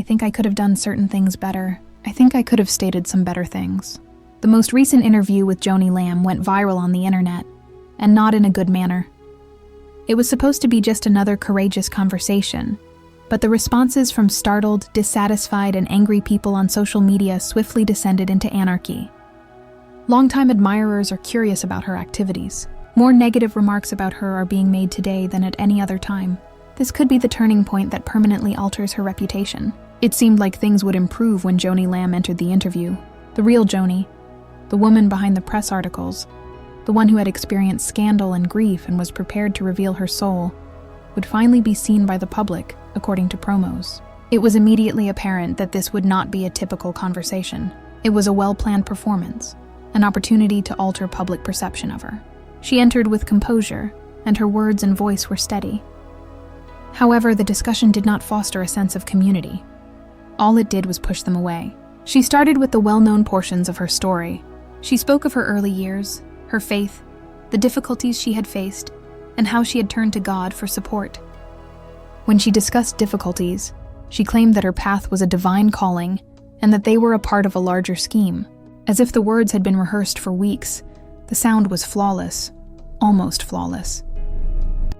think I could have done certain things better. I think I could have stated some better things." The most recent interview with Joni Lamb went viral on the internet, and not in a good manner. It was supposed to be just another courageous conversation, but the responses from startled, dissatisfied, and angry people on social media swiftly descended into anarchy. Longtime admirers are curious about her activities. More negative remarks about her are being made today than at any other time. This could be the turning point that permanently alters her reputation. It seemed like things would improve when Joni Lamb entered the interview. The real Joni, the woman behind the press articles, the one who had experienced scandal and grief and was prepared to reveal her soul, would finally be seen by the public, according to promos. It was immediately apparent that this would not be a typical conversation. It was a well-planned performance, an opportunity to alter public perception of her. She entered with composure, and her words and voice were steady. However, the discussion did not foster a sense of community. All it did was push them away. She started with the well-known portions of her story. She spoke of her early years, her faith, the difficulties she had faced, and how she had turned to God for support. When she discussed difficulties, she claimed that her path was a divine calling and that they were a part of a larger scheme. As if the words had been rehearsed for weeks, the sound was flawless, almost flawless.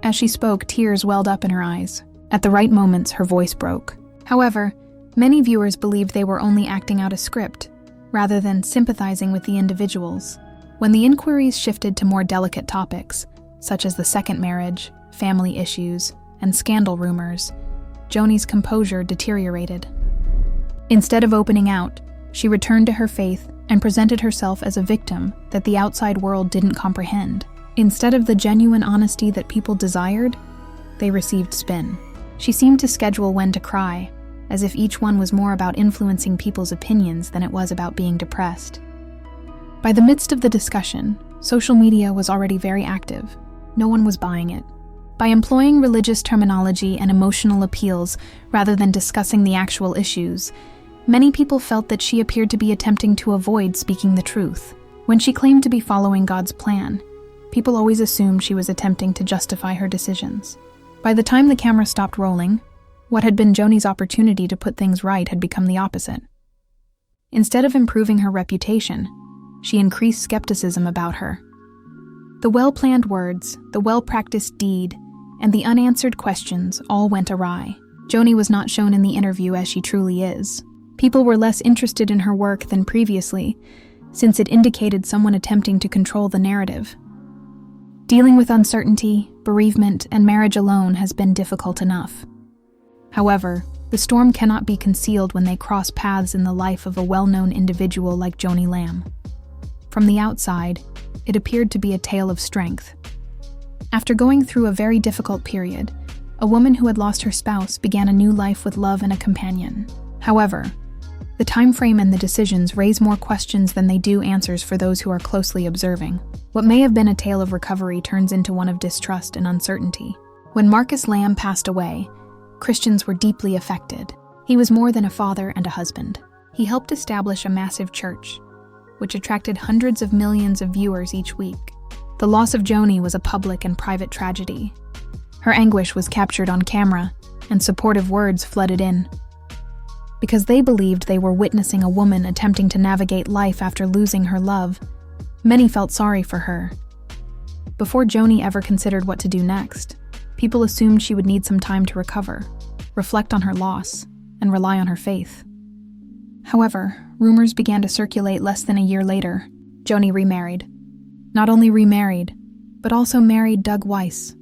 As she spoke, tears welled up in her eyes. At the right moments, her voice broke. However, many viewers believed they were only acting out a script, rather than sympathizing with the individuals. When the inquiries shifted to more delicate topics, such as the second marriage, family issues, and scandal rumors, Joni's composure deteriorated. Instead of opening out, she returned to her faith and presented herself as a victim that the outside world didn't comprehend. Instead of the genuine honesty that people desired, they received spin. She seemed to schedule when to cry, as if each one was more about influencing people's opinions than it was about being depressed. By the midst of the discussion, social media was already very active. No one was buying it. By employing religious terminology and emotional appeals rather than discussing the actual issues, many people felt that she appeared to be attempting to avoid speaking the truth. When she claimed to be following God's plan, people always assumed she was attempting to justify her decisions. By the time the camera stopped rolling, what had been Joni's opportunity to put things right had become the opposite. Instead of improving her reputation, she increased skepticism about her. The well-planned words, the well-practiced deed, and the unanswered questions all went awry. Joni was not shown in the interview as she truly is. People were less interested in her work than previously, since it indicated someone attempting to control the narrative. Dealing with uncertainty, bereavement, and marriage alone has been difficult enough. However, the storm cannot be concealed when they cross paths in the life of a well-known individual like Joni Lamb. From the outside, it appeared to be a tale of strength. After going through a very difficult period, a woman who had lost her spouse began a new life with love and a companion. However, the time frame and the decisions raise more questions than they do answers for those who are closely observing. What may have been a tale of recovery turns into one of distrust and uncertainty. When Marcus Lamb passed away, Christians were deeply affected. He was more than a father and a husband. He helped establish a massive church, which attracted hundreds of millions of viewers each week. The loss of Joni was a public and private tragedy. Her anguish was captured on camera, and supportive words flooded in. Because they believed they were witnessing a woman attempting to navigate life after losing her love, many felt sorry for her. Before Joni ever considered what to do next, people assumed she would need some time to recover, reflect on her loss, and rely on her faith. However, rumors began to circulate less than a year later. Joni remarried. Not only remarried, but also married Doug Weiss,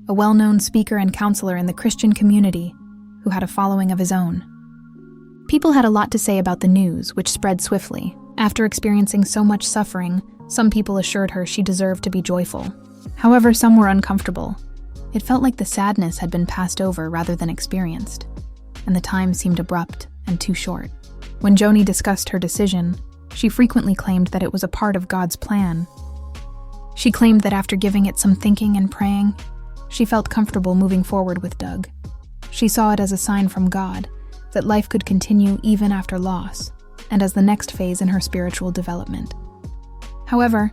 a well-known speaker and counselor in the Christian community who had a following of his own. People had a lot to say about the news, which spread swiftly. After experiencing so much suffering, some people assured her she deserved to be joyful. However, some were uncomfortable. It felt like the sadness had been passed over rather than experienced, and the time seemed abrupt and too short. When Joni discussed her decision, she frequently claimed that it was a part of God's plan. She claimed that after giving it some thinking and praying, she felt comfortable moving forward with Doug. She saw it as a sign from God that life could continue even after loss, and as the next phase in her spiritual development. However,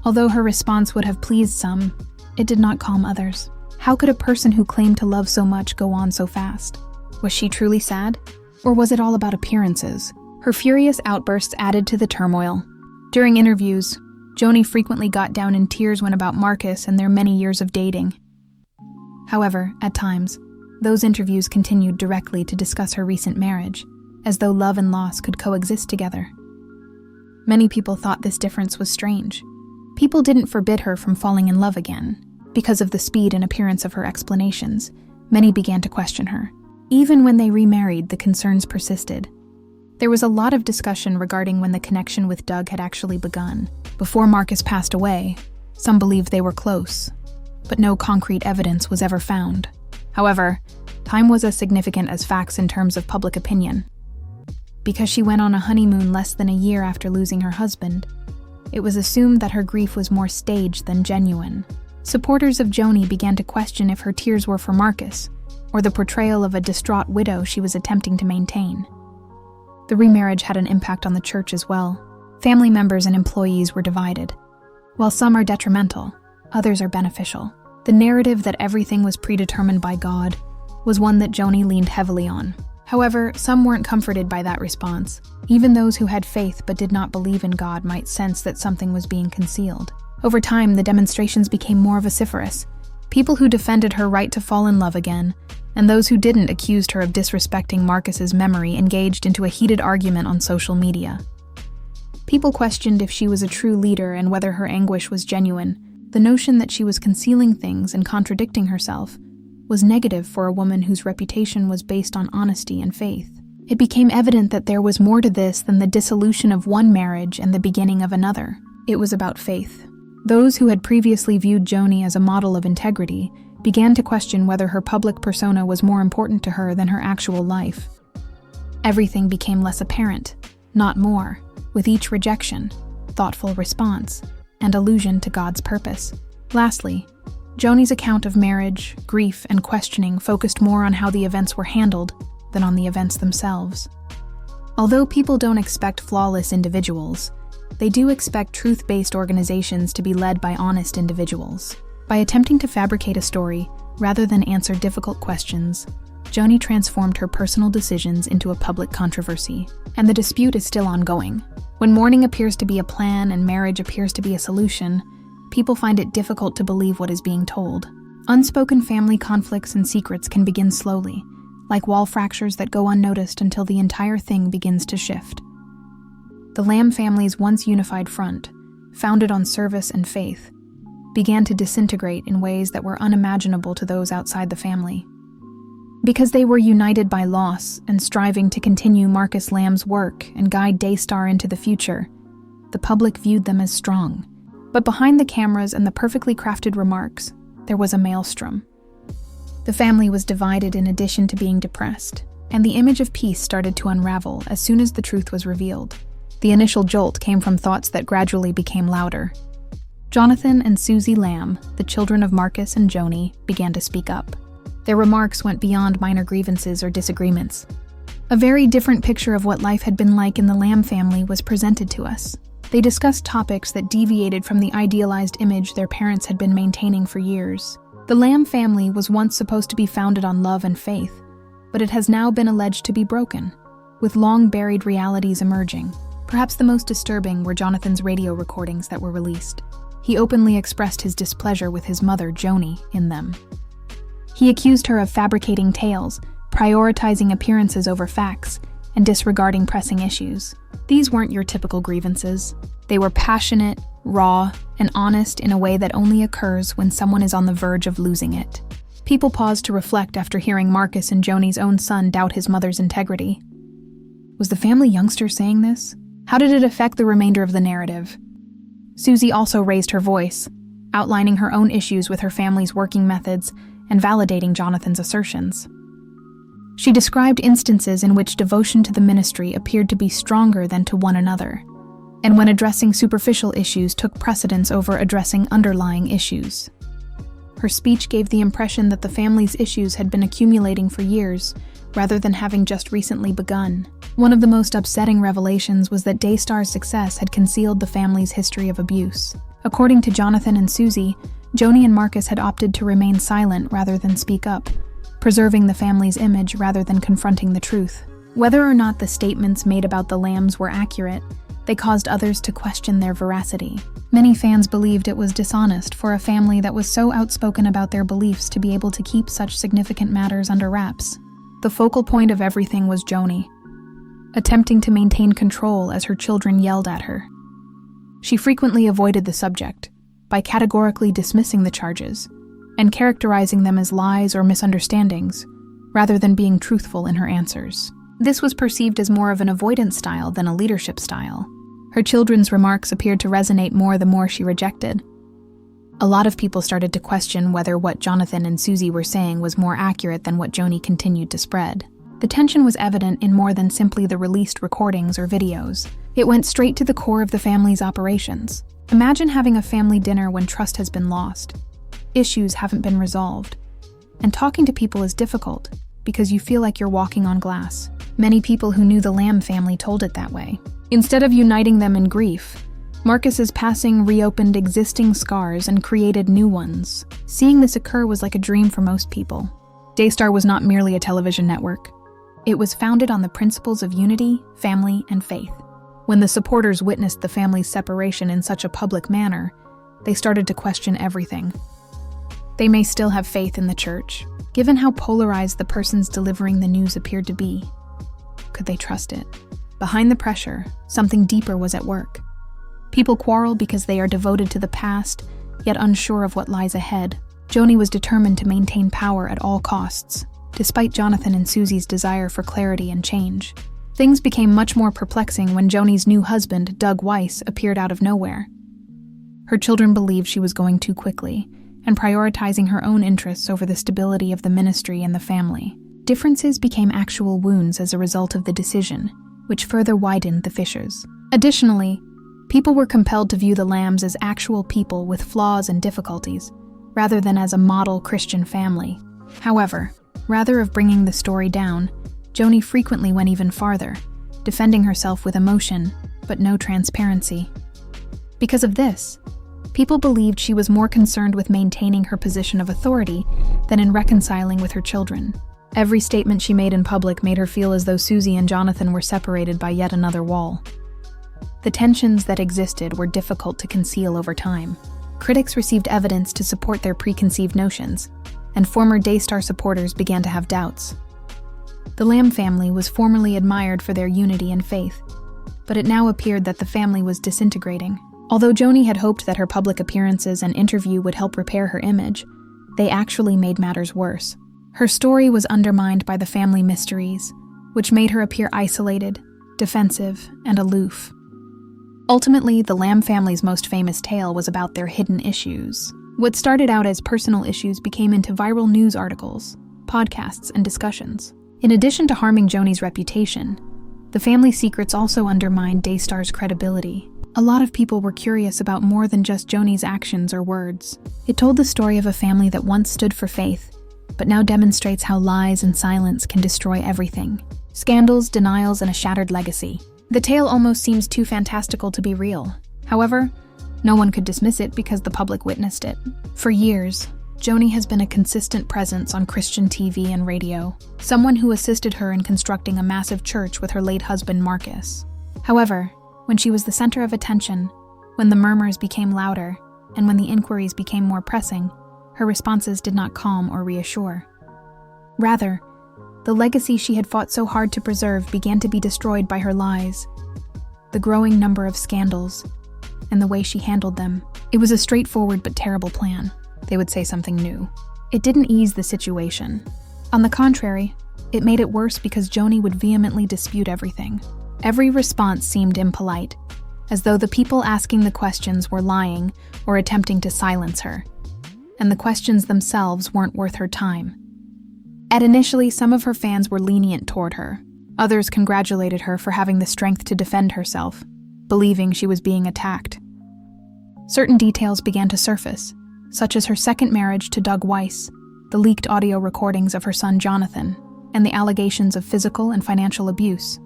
although her response would have pleased some, it did not calm others. How could a person who claimed to love so much go on so fast? Was she truly sad? Or was it all about appearances? Her furious outbursts added to the turmoil. During interviews, Joni frequently got down in tears when about Marcus and their many years of dating. However, at times, those interviews continued directly to discuss her recent marriage, as though love and loss could coexist together. Many people thought this difference was strange. People didn't forbid her from falling in love again. Because of the speed and appearance of her explanations, many began to question her. Even when they remarried, the concerns persisted. There was a lot of discussion regarding when the connection with Doug had actually begun. Before Marcus passed away, some believed they were close, but no concrete evidence was ever found. However, time was as significant as facts in terms of public opinion. Because she went on a honeymoon less than a year after losing her husband, it was assumed that her grief was more staged than genuine. Supporters of Joni began to question if her tears were for Marcus, or the portrayal of a distraught widow she was attempting to maintain. The remarriage had an impact on the church as well. Family members and employees were divided. While some are detrimental, others are beneficial. The narrative that everything was predetermined by God was one that Joni leaned heavily on. However, some weren't comforted by that response. Even those who had faith but did not believe in God might sense that something was being concealed. Over time, the demonstrations became more vociferous. People who defended her right to fall in love again, and those who didn't accused her of disrespecting Marcus's memory engaged into a heated argument on social media. People questioned if she was a true leader and whether her anguish was genuine. The notion that she was concealing things and contradicting herself was negative for a woman whose reputation was based on honesty and faith. It became evident that there was more to this than the dissolution of one marriage and the beginning of another. It was about faith. Those who had previously viewed Joni as a model of integrity began to question whether her public persona was more important to her than her actual life. Everything became less apparent, not more, with each rejection, thoughtful response, and allusion to God's purpose. Lastly, Joni's account of marriage, grief, and questioning focused more on how the events were handled than on the events themselves. Although people don't expect flawless individuals, they do expect truth-based organizations to be led by honest individuals. By attempting to fabricate a story rather than answer difficult questions, Joni transformed her personal decisions into a public controversy, and the dispute is still ongoing. When mourning appears to be a plan and marriage appears to be a solution, people find it difficult to believe what is being told. Unspoken family conflicts and secrets can begin slowly, like wall fractures that go unnoticed until the entire thing begins to shift. The Lamb family's once unified front, founded on service and faith, began to disintegrate in ways that were unimaginable to those outside the family. Because they were united by loss and striving to continue Marcus Lamb's work and guide Daystar into the future, the public viewed them as strong. But behind the cameras and the perfectly crafted remarks, there was a maelstrom. The family was divided in addition to being depressed, and the image of peace started to unravel as soon as the truth was revealed. The initial jolt came from thoughts that gradually became louder. Jonathan and Susie Lamb, the children of Marcus and Joni, began to speak up. Their remarks went beyond minor grievances or disagreements. A very different picture of what life had been like in the Lamb family was presented to us. They discussed topics that deviated from the idealized image their parents had been maintaining for years. The Lamb family was once supposed to be founded on love and faith, but it has now been alleged to be broken, with long-buried realities emerging. Perhaps the most disturbing were Jonathan's radio recordings that were released. He openly expressed his displeasure with his mother, Joni, in them. He accused her of fabricating tales, prioritizing appearances over facts, and disregarding pressing issues. These weren't your typical grievances. They were passionate, raw, and honest in a way that only occurs when someone is on the verge of losing it. People paused to reflect after hearing Marcus and Joni's own son doubt his mother's integrity. Was the family youngster saying this? How did it affect the remainder of the narrative? Susie also raised her voice, outlining her own issues with her family's working methods and validating Jonathan's assertions. She described instances in which devotion to the ministry appeared to be stronger than to one another, and when addressing superficial issues took precedence over addressing underlying issues. Her speech gave the impression that the family's issues had been accumulating for years, rather than having just recently begun. One of the most upsetting revelations was that Daystar's success had concealed the family's history of abuse. According to Jonathan and Susie, Joni and Marcus had opted to remain silent rather than speak up, preserving the family's image rather than confronting the truth. Whether or not the statements made about the lambs were accurate, they caused others to question their veracity. Many fans believed it was dishonest for a family that was so outspoken about their beliefs to be able to keep such significant matters under wraps. The focal point of everything was Joni, attempting to maintain control as her children yelled at her. She frequently avoided the subject by categorically dismissing the charges and characterizing them as lies or misunderstandings, rather than being truthful in her answers. This was perceived as more of an avoidance style than a leadership style. Her children's remarks appeared to resonate more the more she rejected. A lot of people started to question whether what Jonathan and Susie were saying was more accurate than what Joni continued to spread. The tension was evident in more than simply the released recordings or videos. It went straight to the core of the family's operations. Imagine having a family dinner when trust has been lost, issues haven't been resolved, and talking to people is difficult because you feel like you're walking on glass. Many people who knew the Lamb family told it that way. Instead of uniting them in grief, Marcus's passing reopened existing scars and created new ones. Seeing this occur was like a dream for most people. Daystar was not merely a television network. It was founded on the principles of unity, family, and faith. When the supporters witnessed the family's separation in such a public manner, they started to question everything. They may still have faith in the church, given how polarized the persons delivering the news appeared to be. Could they trust it? Behind the pressure, something deeper was at work. People quarrel because they are devoted to the past, yet unsure of what lies ahead. Joni was determined to maintain power at all costs, despite Jonathan and Susie's desire for clarity and change. Things became much more perplexing when Joni's new husband, Doug Weiss, appeared out of nowhere. Her children believed she was going too quickly and prioritizing her own interests over the stability of the ministry and the family. Differences became actual wounds as a result of the decision, which further widened the fissures. Additionally, people were compelled to view the Lambs as actual people with flaws and difficulties, rather than as a model Christian family. However, rather of bringing the story down, Joni frequently went even farther, defending herself with emotion, but no transparency. Because of this, people believed she was more concerned with maintaining her position of authority than in reconciling with her children. Every statement she made in public made her feel as though Susie and Jonathan were separated by yet another wall. The tensions that existed were difficult to conceal over time. Critics received evidence to support their preconceived notions, and former Daystar supporters began to have doubts. The Lamb family was formerly admired for their unity and faith, but it now appeared that the family was disintegrating. Although Joni had hoped that her public appearances and interview would help repair her image, they actually made matters worse. Her story was undermined by the family mysteries, which made her appear isolated, defensive, and aloof. Ultimately, the Lamb family's most famous tale was about their hidden issues. What started out as personal issues became into viral news articles, podcasts, and discussions. In addition to harming Joni's reputation, the family secrets also undermined Daystar's credibility. A lot of people were curious about more than just Joni's actions or words. It told the story of a family that once stood for faith, but now demonstrates how lies and silence can destroy everything. Scandals, denials, and a shattered legacy. The tale almost seems too fantastical to be real. However, no one could dismiss it because the public witnessed it. For years, Joni has been a consistent presence on Christian TV and radio, someone who assisted her in constructing a massive church with her late husband Marcus. However, when she was the center of attention, when the murmurs became louder, and when the inquiries became more pressing, her responses did not calm or reassure. Rather, the legacy she had fought so hard to preserve began to be destroyed by her lies, the growing number of scandals, and the way she handled them. It was a straightforward but terrible plan. They would say something new. It didn't ease the situation. On the contrary, it made it worse because Joni would vehemently dispute everything. Every response seemed impolite, as though the people asking the questions were lying or attempting to silence her, and the questions themselves weren't worth her time. Initially, some of her fans were lenient toward her. Others congratulated her for having the strength to defend herself, believing she was being attacked. Certain details began to surface, such as her second marriage to Doug Weiss, the leaked audio recordings of her son Jonathan, and the allegations of physical and financial abuse.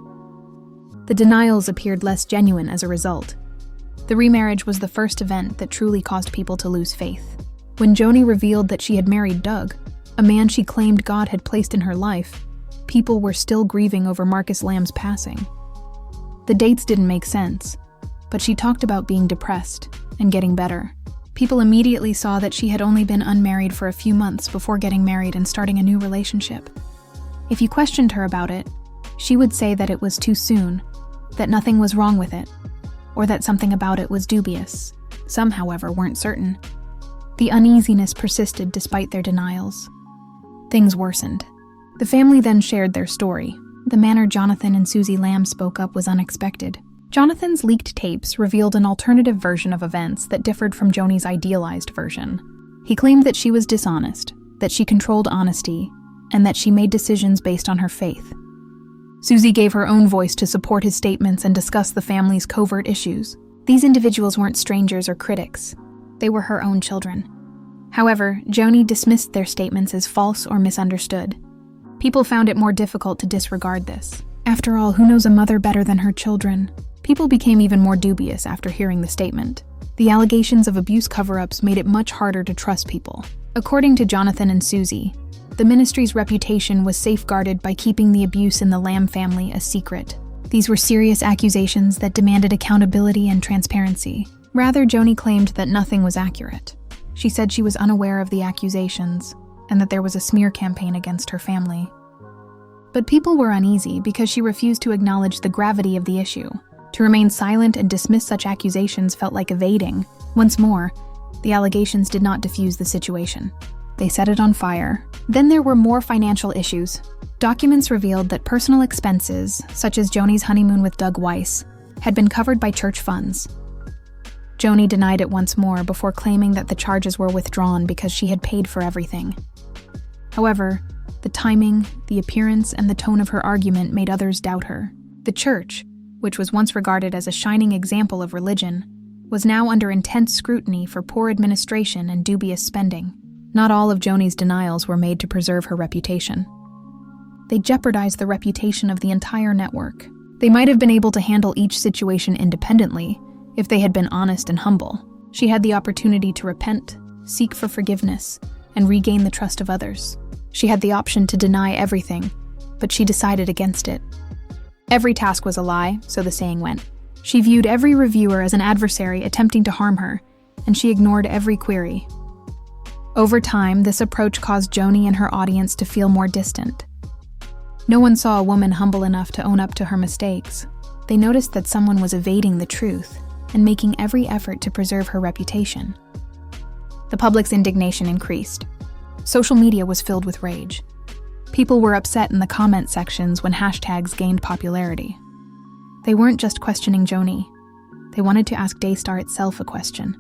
The denials appeared less genuine as a result. The remarriage was the first event that truly caused people to lose faith. When Joni revealed that she had married Doug, a man she claimed God had placed in her life, people were still grieving over Marcus Lamb's passing. The dates didn't make sense, but she talked about being depressed and getting better. People immediately saw that she had only been unmarried for a few months before getting married and starting a new relationship. If you questioned her about it, she would say that it was too soon, that nothing was wrong with it, or that something about it was dubious. Some, however, weren't certain. The uneasiness persisted despite their denials. Things worsened. The family then shared their story. The manner Jonathan and Susie Lamb spoke up was unexpected. Jonathan's leaked tapes revealed an alternative version of events that differed from Joni's idealized version. He claimed that she was dishonest, that she controlled honesty, and that she made decisions based on her faith. Susie gave her own voice to support his statements and discuss the family's covert issues. These individuals weren't strangers or critics. They were her own children. However, Joni dismissed their statements as false or misunderstood. People found it more difficult to disregard this. After all, who knows a mother better than her children? People became even more dubious after hearing the statement. The allegations of abuse cover-ups made it much harder to trust people. According to Jonathan and Susie, the ministry's reputation was safeguarded by keeping the abuse in the Lamb family a secret. These were serious accusations that demanded accountability and transparency. Rather, Joni claimed that nothing was accurate. She said she was unaware of the accusations and that there was a smear campaign against her family. But people were uneasy because she refused to acknowledge the gravity of the issue. To remain silent and dismiss such accusations felt like evading. Once more, the allegations did not diffuse the situation. They set it on fire. Then there were more financial issues. Documents revealed that personal expenses, such as Joni's honeymoon with Doug Weiss, had been covered by church funds. Joni denied it once more before claiming that the charges were withdrawn because she had paid for everything. However, the timing, the appearance, and the tone of her argument made others doubt her. The church, which was once regarded as a shining example of religion, was now under intense scrutiny for poor administration and dubious spending. Not all of Joni's denials were made to preserve her reputation. They jeopardized the reputation of the entire network. They might have been able to handle each situation independently if they had been honest and humble. She had the opportunity to repent, seek for forgiveness, and regain the trust of others. She had the option to deny everything, but she decided against it. Every task was a lie, so the saying went. She viewed every reviewer as an adversary attempting to harm her, and she ignored every query. Over time, this approach caused Joni and her audience to feel more distant. No one saw a woman humble enough to own up to her mistakes. They noticed that someone was evading the truth and making every effort to preserve her reputation. The public's indignation increased. Social media was filled with rage. People were upset in the comment sections when hashtags gained popularity. They weren't just questioning Joni. They wanted to ask Daystar itself a question.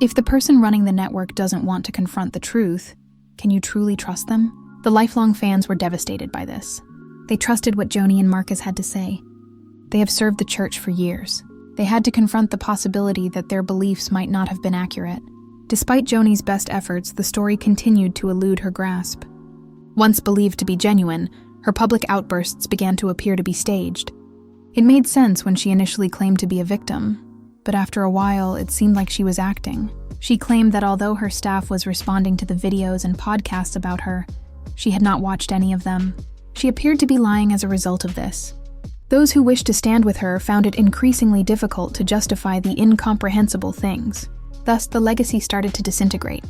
If the person running the network doesn't want to confront the truth, can you truly trust them? The lifelong fans were devastated by this. They trusted what Joni and Marcus had to say. They have served the church for years. They had to confront the possibility that their beliefs might not have been accurate. Despite Joni's best efforts, the story continued to elude her grasp. Once believed to be genuine, her public outbursts began to appear to be staged. It made sense when she initially claimed to be a victim, but after a while, it seemed like she was acting. She claimed that although her staff was responding to the videos and podcasts about her, she had not watched any of them. She appeared to be lying as a result of this. Those who wished to stand with her found it increasingly difficult to justify the incomprehensible things. Thus, the legacy started to disintegrate.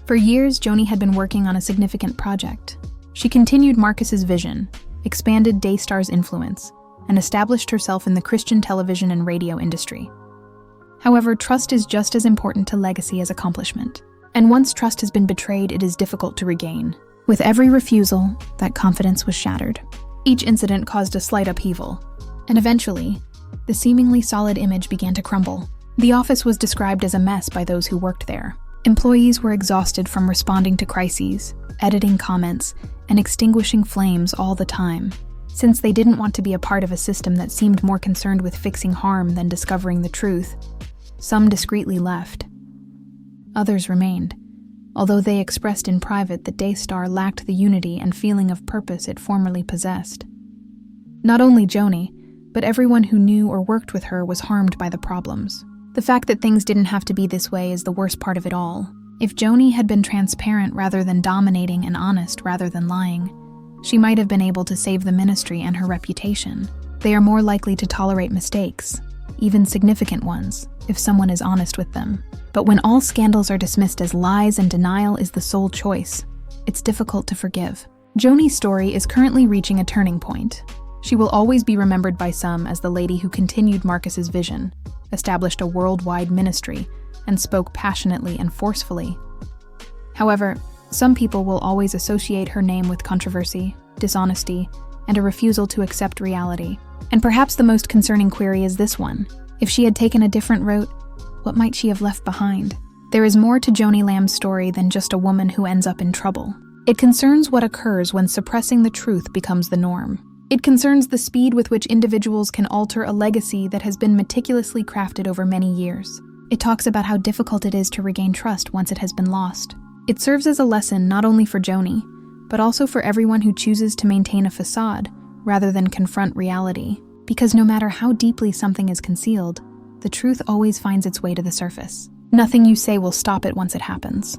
For years, Joni had been working on a significant project. She continued Marcus's vision, expanded Daystar's influence, and established herself in the Christian television and radio industry. However, trust is just as important to legacy as accomplishment. And once trust has been betrayed, it is difficult to regain. With every refusal, that confidence was shattered. Each incident caused a slight upheaval, and eventually, the seemingly solid image began to crumble. The office was described as a mess by those who worked there. Employees were exhausted from responding to crises, editing comments, and extinguishing flames all the time. Since they didn't want to be a part of a system that seemed more concerned with fixing harm than discovering the truth, some discreetly left. Others remained, although they expressed in private that Daystar lacked the unity and feeling of purpose it formerly possessed. Not only Joni, but everyone who knew or worked with her was harmed by the problems. The fact that things didn't have to be this way is the worst part of it all. If Joni had been transparent rather than dominating and honest rather than lying, She might have been able to save the ministry and her reputation. They are more likely to tolerate mistakes, even significant ones, if someone is honest with them. But when all scandals are dismissed as lies and denial is the sole choice, it's difficult to forgive. Joni's story is currently reaching a turning point. She will always be remembered by some as the lady who continued Marcus's vision, established a worldwide ministry, and spoke passionately and forcefully. However, some people will always associate her name with controversy, dishonesty, and a refusal to accept reality. And perhaps the most concerning query is this one. If she had taken a different route, what might she have left behind? There is more to Joni Lamb's story than just a woman who ends up in trouble. It concerns what occurs when suppressing the truth becomes the norm. It concerns the speed with which individuals can alter a legacy that has been meticulously crafted over many years. It talks about how difficult it is to regain trust once it has been lost. It serves as a lesson not only for Joni, but also for everyone who chooses to maintain a facade rather than confront reality. Because no matter how deeply something is concealed, the truth always finds its way to the surface. Nothing you say will stop it once it happens.